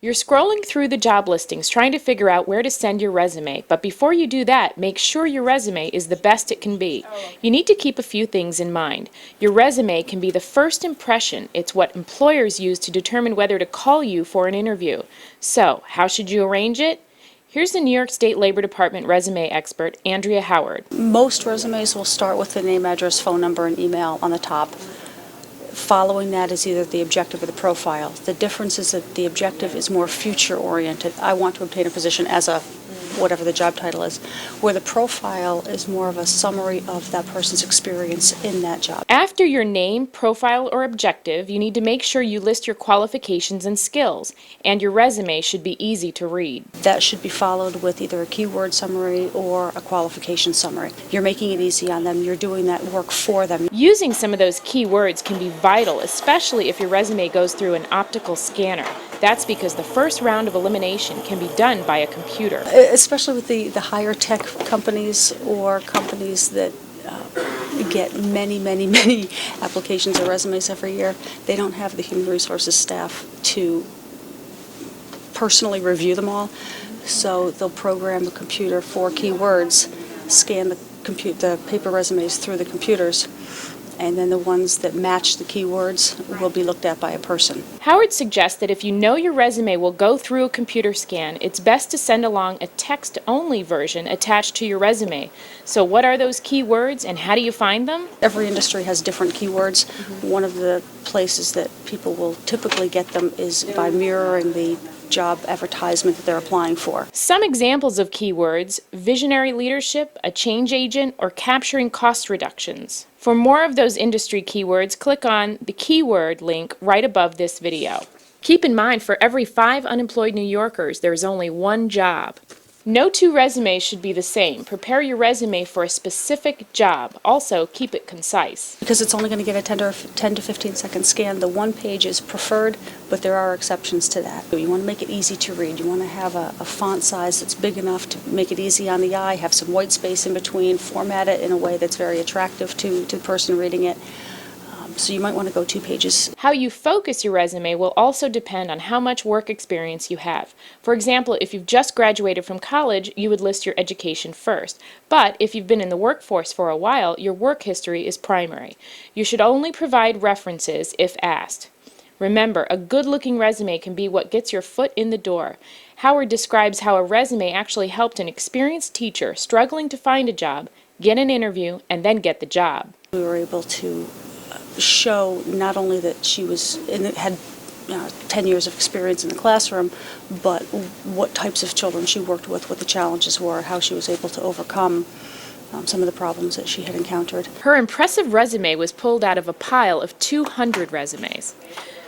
You're scrolling through the job listings trying to figure out where to send your resume, but before you do that, make sure your resume is the best it can be. You need to keep a few things in mind. Your resume can be the first impression. It's what employers use to determine whether to call you for an interview. So, how should you arrange it? Here's the New York State Labor Department resume expert, Andrea Howard. Most resumes will start with the name, address, phone number, and email on the top. Following that is either the objective or the profile. The difference is that the objective is more future-oriented. I want to obtain a position as a whatever the job title is, where the profile is more of a summary of that person's experience in that job. After your name, profile, or objective, you need to make sure you list your qualifications and skills, and your resume should be easy to read. That should be followed with either a keyword summary or a qualification summary. You're making it easy on them. You're doing that work for them. Using some of those keywords can be vital, especially if your resume goes through an optical scanner. That's because the first round of elimination can be done by a computer. Especially with the higher tech companies or companies that get many applications or resumes every year, they don't have the human resources staff to personally review them all. So they'll program a computer for keywords, scan the paper resumes through the computers, and then the ones that match the keywords will be looked at by a person. Howard suggests that if you know your resume will go through a computer scan, it's best to send along a text-only version attached to your resume. So what are those keywords and how do you find them? Every industry has different keywords. One of the places that people will typically get them is by mirroring the job advertisement that they're applying for. Some examples of keywords: visionary leadership, a change agent, or capturing cost reductions. For more of those industry keywords, click on the keyword link right above this video. Keep in mind, for every 5 unemployed New Yorkers, there's only one job. No two resumes should be the same. Prepare your resume for a specific job. Also, keep it concise. Because it's only going to get a 10 to 15 second scan, the one page is preferred, but there are exceptions to that. You want to make it easy to read. You want to have a font size that's big enough to make it easy on the eye, have some white space in between, format it in a way that's very attractive to the person reading it. So you might want to go 2 pages. How you focus your resume will also depend on how much work experience you have. For example, if you've just graduated from college, you would list your education first. But if you've been in the workforce for a while, your work history is primary. You should only provide references if asked. Remember, a good-looking resume can be what gets your foot in the door. Howard describes how a resume actually helped an experienced teacher struggling to find a job, get an interview, and then get the job. We were able to show not only that she had 10 years of experience in the classroom, but what types of children she worked with, what the challenges were, how she was able to overcome some of the problems that she had encountered. Her impressive resume was pulled out of a pile of 200 resumes.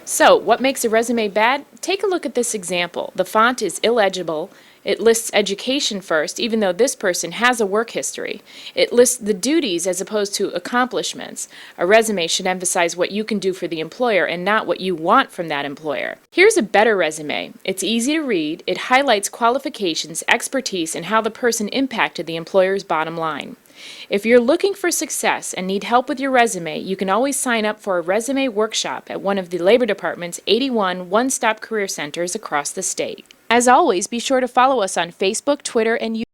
So, what makes a resume bad? Take a look at this example. The font is illegible. It lists education first, even though this person has a work history. It lists the duties as opposed to accomplishments. A resume should emphasize what you can do for the employer and not what you want from that employer. Here's a better resume. It's easy to read. It highlights qualifications, expertise, and how the person impacted the employer's bottom line. If you're looking for success and need help with your resume, you can always sign up for a resume workshop at one of the Labor Department's 81 one-stop career centers across the state. As always, be sure to follow us on Facebook, Twitter, and YouTube.